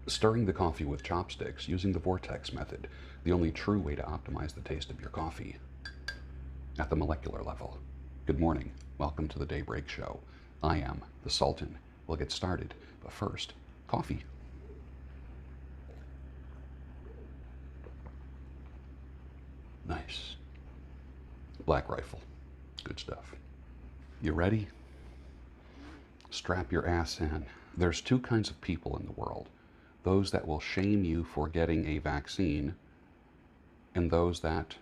Stirring the coffee with chopsticks using the vortex method, the only true way to optimize the taste of your coffee at the molecular level. Good morning. Welcome to the Daybreak Show. I am the Sultan. We'll get started, but first, coffee. Nice. Black Rifle. Good stuff. You ready? Strap your ass in. There's two kinds of people in the world. Those that will shame you for getting a vaccine, and those that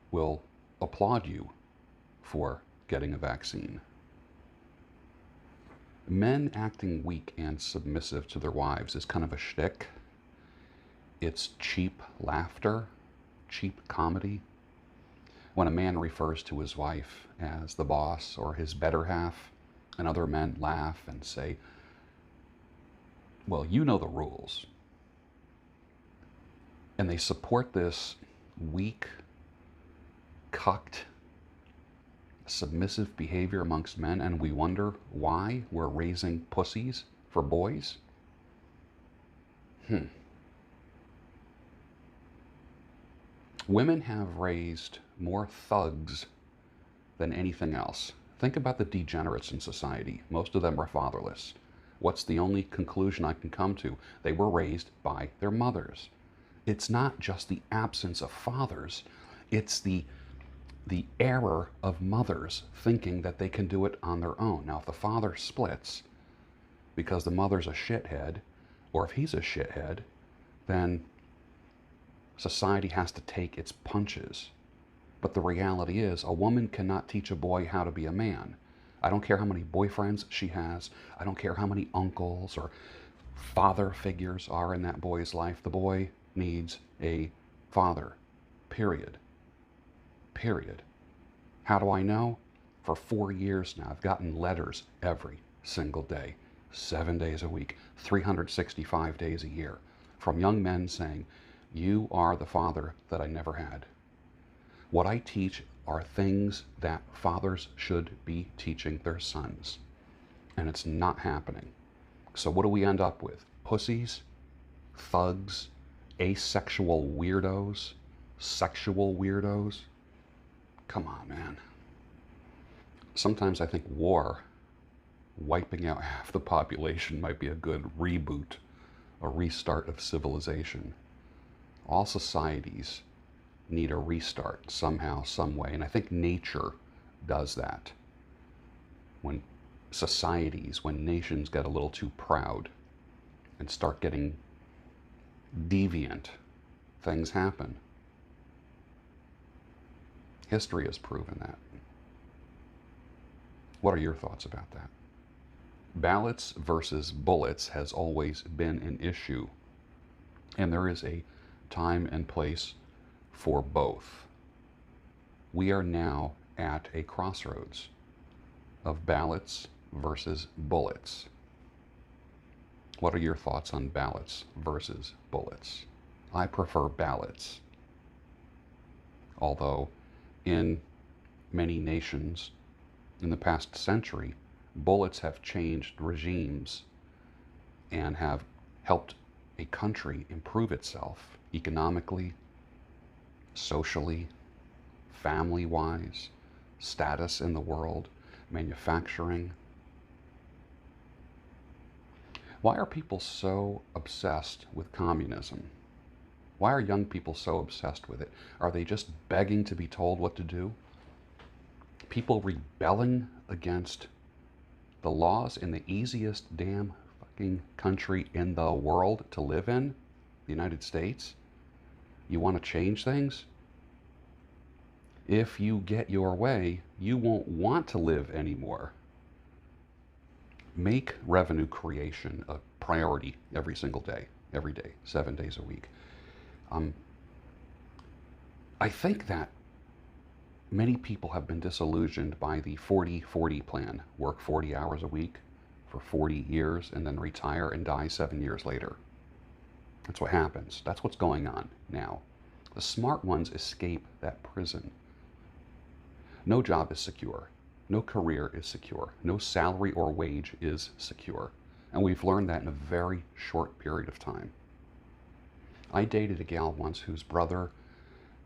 will applaud you for getting a vaccine. Men acting weak and submissive to their wives is kind of a shtick. It's cheap laughter, cheap comedy. When a man refers to his wife as the boss or his better half, and other men laugh and say, well, you know the rules. And they support this weak, cucked, submissive behavior amongst men, and we wonder why we're raising pussies for boys? Women have raised more thugs than anything else. Think about the degenerates in society. Most of them are fatherless. What's the only conclusion I can come to? They were raised by their mothers. It's not just the absence of fathers, it's the error of mothers thinking that they can do it on their own. Now, if the father splits because the mother's a shithead, or if he's a shithead, then society has to take its punches. But the reality is, a woman cannot teach a boy how to be a man. I don't care how many boyfriends she has. I don't care how many uncles or father figures are in that boy's life. The boy needs a father. Period. Period. How do I know? For 4 years now, I've gotten letters every single day, 7 days a week, 365 days a year, from young men saying, you are the father that I never had. What I teach are things that fathers should be teaching their sons. And it's not happening. So what do we end up with? Pussies, thugs, asexual weirdos, sexual weirdos. Come on, man. Sometimes I think war, wiping out half the population, might be a good reboot, a restart of civilization. All societies need a restart somehow, some way. And I think nature does that. When societies, when nations get a little too proud and start getting deviant, things happen. History has proven that. What are your thoughts about that? Ballots versus bullets has always been an issue, and there is a time and place for both. We are now at a crossroads of ballots versus bullets. What are your thoughts on ballots versus bullets? I prefer ballots. Although in many nations in the past century, bullets have changed regimes and have helped a country improve itself economically, socially, family-wise, status in the world, manufacturing. Why are people so obsessed with communism? Why are young people so obsessed with it? Are they just begging to be told what to do? People rebelling against the laws in the easiest damn fucking country in the world to live in, the United States? You want to change things? If you get your way, you won't want to live anymore. Make revenue creation a priority every single day, every day, 7 days a week. I think that many people have been disillusioned by the 40-40 plan. Work 40 hours a week for 40 years and then retire and die 7 years later. That's what happens. That's what's going on now. The smart ones escape that prison. No job is secure. No career is secure. No salary or wage is secure. And we've learned that in a very short period of time. I dated a gal once whose brother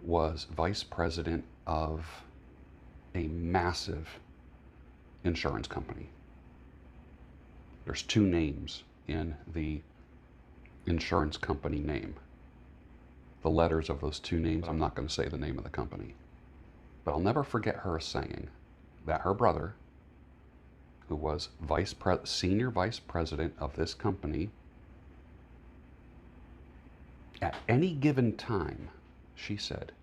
was vice president of a massive insurance company. There's two names in the insurance company name. The letters of those two names, I'm not going to say the name of the company. But I'll never forget her saying that her brother, who was senior vice president of this company, at any given time, she said,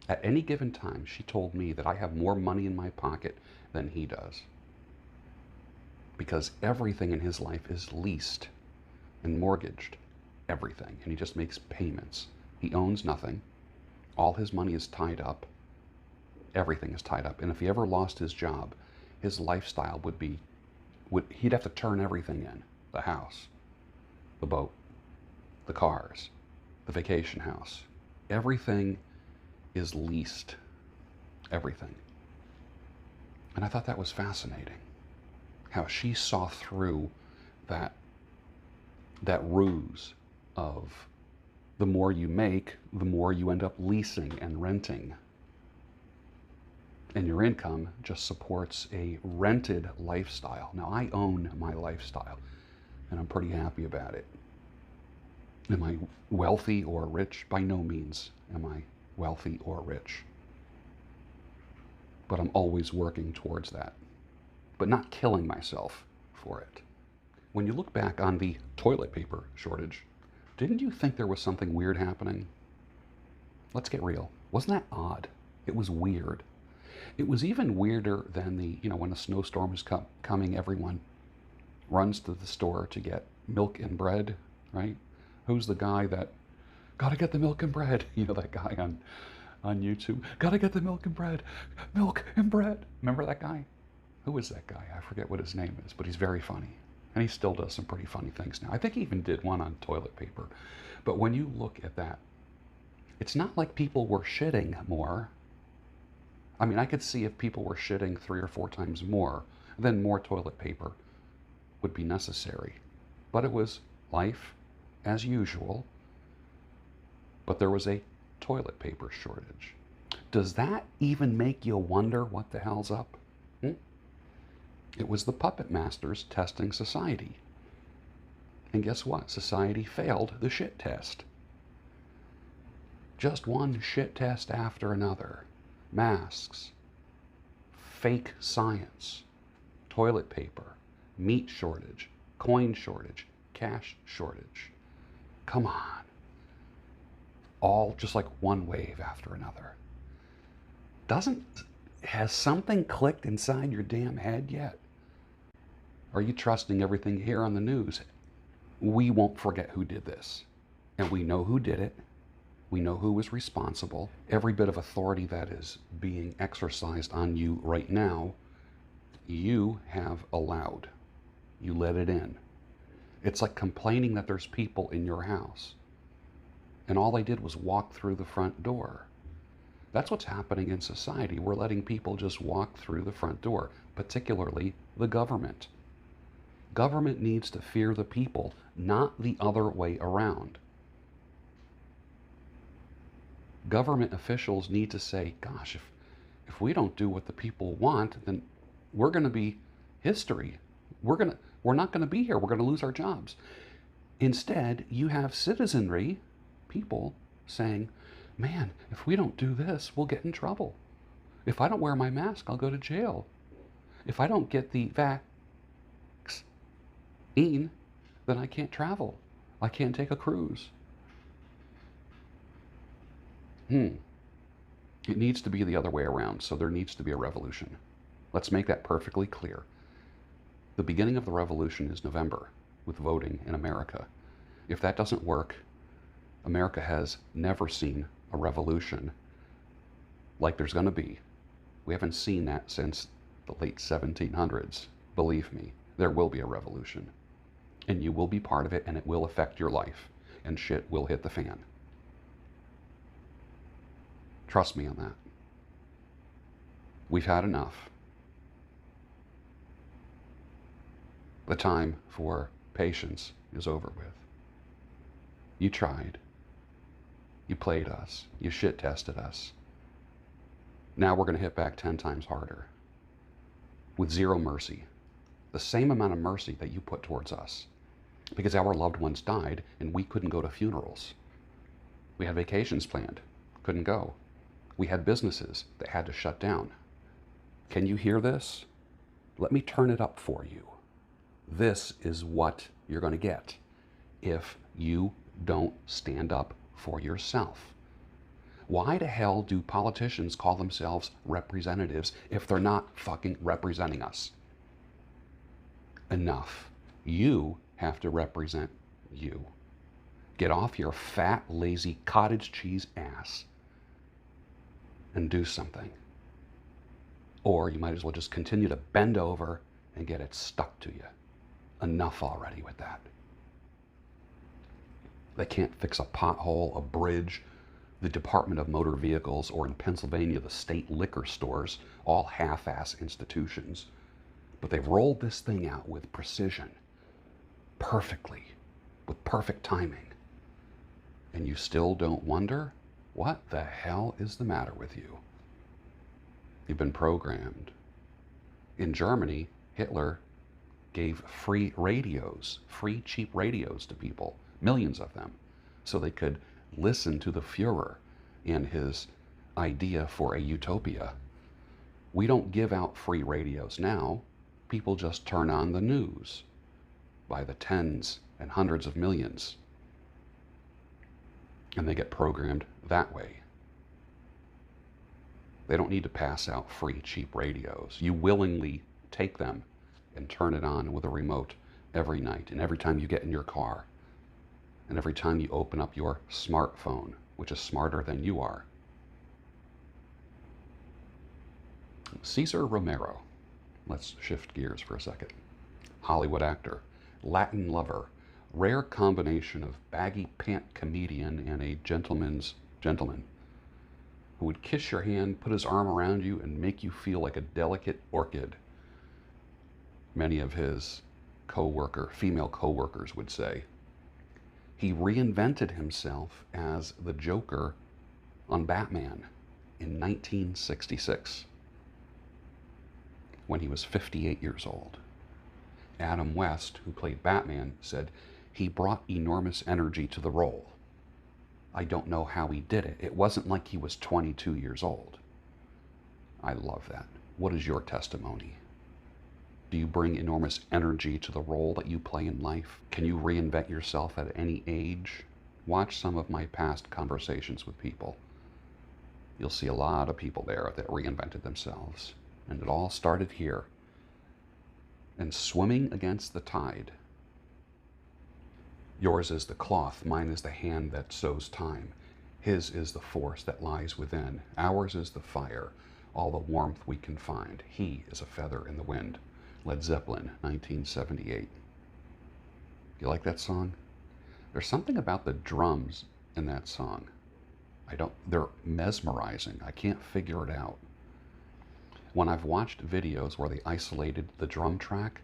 at any given time, she told me that I have more money in my pocket than he does. Because everything in his life is leased and mortgaged. Everything. And he just makes payments. He owns nothing. All his money is tied up. Everything is tied up. And if he ever lost his job, his lifestyle he'd have to turn everything in. The house, the boat, the cars, the vacation house. Everything is leased. Everything. And I thought that was fascinating. How she saw through that ruse of the more you make, the more you end up leasing and renting. And your income just supports a rented lifestyle. Now, I own my lifestyle, and I'm pretty happy about it. Am I wealthy or rich? By no means am I wealthy or rich. But I'm always working towards that. But not killing myself for it. When you look back on the toilet paper shortage, didn't you think there was something weird happening? Let's get real. Wasn't that odd? It was weird. It was even weirder than when a snowstorm is coming, everyone runs to the store to get milk and bread, right? Who's the guy that, gotta get the milk and bread? That guy on YouTube. Gotta get the milk and bread. Milk and bread. Remember that guy? Who is that guy? I forget what his name is, but he's very funny. And he still does some pretty funny things now. I think he even did one on toilet paper. But when you look at that, it's not like people were shitting more. I mean, I could see if people were shitting 3 or 4 times more, then more toilet paper would be necessary. But it was life as usual, but there was a toilet paper shortage. Does that even make you wonder what the hell's up? It was the puppet masters testing society. And guess what? Society failed the shit test. Just one shit test after another. Masks, fake science, toilet paper, meat shortage, coin shortage, cash shortage. Come on. All just like one wave after another. Has something clicked inside your damn head yet? Are you trusting everything here on the news? We won't forget who did this. And we know who did it. We know who was responsible. Every bit of authority that is being exercised on you right now, you have allowed. You let it in. It's like complaining that there's people in your house. And all they did was walk through the front door. That's what's happening in society. We're letting people just walk through the front door, particularly the government. Government needs to fear the people, not the other way around. Government officials need to say, gosh, if we don't do what the people want, then we're going to be history. We're not going to be here. We're going to lose our jobs. Instead, you have citizenry, people, saying, man, if we don't do this, we'll get in trouble. If I don't wear my mask, I'll go to jail. If I don't get the vaccine, then I can't travel. I can't take a cruise. It needs to be the other way around, so there needs to be a revolution. Let's make that perfectly clear. The beginning of the revolution is November, with voting in America. If that doesn't work, America has never seen a revolution like there's going to be. We haven't seen that since the late 1700s. Believe me, there will be a revolution. And you will be part of it, and it will affect your life. And shit will hit the fan. Trust me on that. We've had enough. The time for patience is over with. You tried. You played us. You shit tested us. Now we're going to hit back 10 times harder with zero mercy. The same amount of mercy that you put towards us. Because our loved ones died and we couldn't go to funerals. We had vacations planned, couldn't go. We had businesses that had to shut down. Can you hear this? Let me turn it up for you. This is what you're going to get if you don't stand up for yourself. Why the hell do politicians call themselves representatives if they're not fucking representing us? Enough. You have to represent you. Get off your fat, lazy cottage cheese ass and do something. Or you might as well just continue to bend over and get it stuck to you. Enough already with that. They can't fix a pothole, a bridge, the Department of Motor Vehicles, or in Pennsylvania, the state liquor stores, all half-ass institutions. But they've rolled this thing out with precision, perfectly, with perfect timing. And you still don't wonder, what the hell is the matter with you? You've been programmed. In Germany, Hitler gave free radios, free cheap radios to people, millions of them, so they could listen to the Fuhrer and his idea for a utopia. We don't give out free radios now. People just turn on the news by the tens and hundreds of millions, and they get programmed that way. They don't need to pass out free, cheap radios. You willingly take them and turn it on with a remote every night, and every time you get in your car, and every time you open up your smartphone, which is smarter than you are. Cesar Romero. Let's shift gears for a second. Hollywood actor, Latin lover, rare combination of baggy pant comedian and a gentleman's gentleman, who would kiss your hand, put his arm around you, and make you feel like a delicate orchid. Many of his female co-workers would say. He reinvented himself as the Joker on Batman in 1966 when he was 58 years old. Adam West, who played Batman, said he brought enormous energy to the role. I don't know how he did it. It wasn't like he was 22 years old. I love that. What is your testimony? Do you bring enormous energy to the role that you play in life? Can you reinvent yourself at any age? Watch some of my past conversations with people. You'll see a lot of people there that reinvented themselves. And it all started here. And swimming against the tide. Yours is the cloth, mine is the hand that sews time. His is the force that lies within. Ours is the fire, all the warmth we can find. He is a feather in the wind. Led Zeppelin, 1978. You like that song? There's something about the drums in that song. They're mesmerizing. I can't figure it out. When I've watched videos where they isolated the drum track,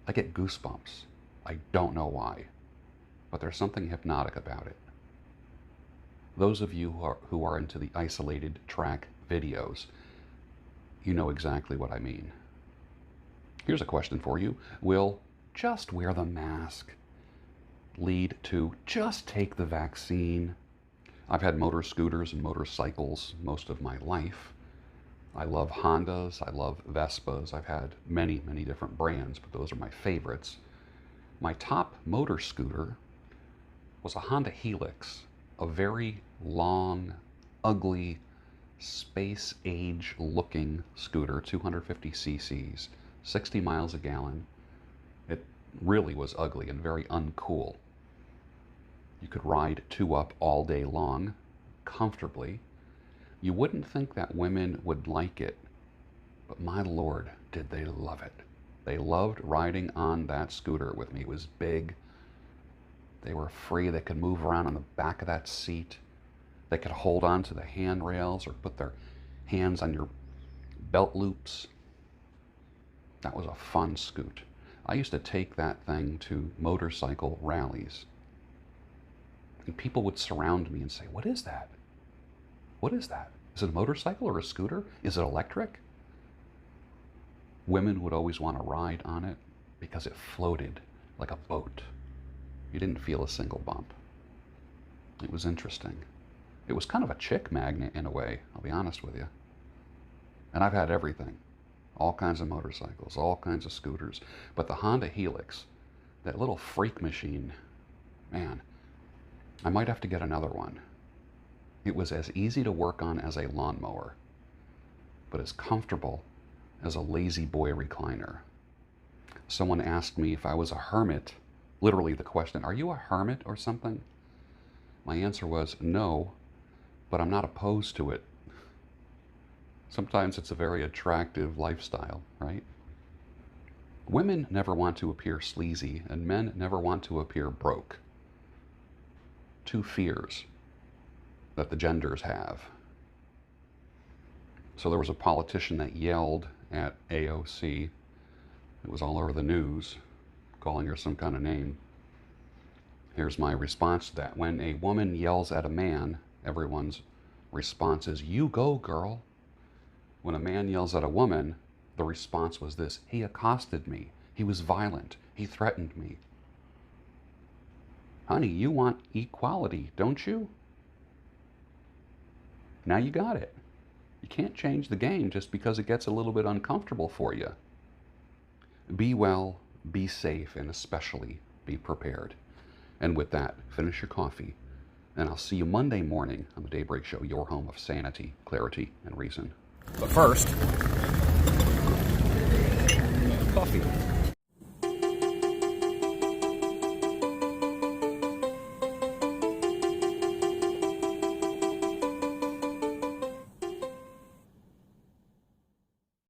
I get goosebumps. I don't know why, but there's something hypnotic about it. Those of you who are into the isolated track videos, you know exactly what I mean. Here's a question for you. Will just wear the mask lead to just take the vaccine? I've had motor scooters and motorcycles most of my life. I love Hondas, I love Vespas. I've had many, many different brands, but those are my favorites. My top motor scooter was a Honda Helix, a very long, ugly, space-age looking scooter, 250 cc's, 60 miles a gallon. It really was ugly and very uncool. You could ride two up all day long, comfortably. You wouldn't think that women would like it, but my Lord, did they love it. They loved riding on that scooter with me. It was big. They were free. They could move around on the back of that seat. They could hold on to the handrails or put their hands on your belt loops. That was a fun scoot. I used to take that thing to motorcycle rallies. And people would surround me and say, "What is that? What is that? Is it a motorcycle or a scooter? Is it electric?" Women would always want to ride on it because it floated like a boat. You didn't feel a single bump. It was interesting. It was kind of a chick magnet in a way, I'll be honest with you. And I've had everything. All kinds of motorcycles, all kinds of scooters. But the Honda Helix, that little freak machine, man, I might have to get another one. It was as easy to work on as a lawnmower, but as comfortable as a lazy boy recliner. Someone asked me if I was a hermit. Literally the question, "Are you a hermit or something?" My answer was no, but I'm not opposed to it. Sometimes it's a very attractive lifestyle, right? Women never want to appear sleazy, and men never want to appear broke. Two fears that the genders have. So there was a politician that yelled at AOC. It was all over the news, calling her some kind of name. Here's my response to that. When a woman yells at a man, everyone's response is, "You go, girl." When a man yells at a woman, the response was this: "He accosted me. He was violent. He threatened me." Honey, you want equality, don't you? Now you got it. You can't change the game just because it gets a little bit uncomfortable for you. Be well, be safe, and especially be prepared. And with that, finish your coffee, and I'll see you Monday morning on the Daybreak Show, your home of sanity, clarity, and reason. But first, coffee.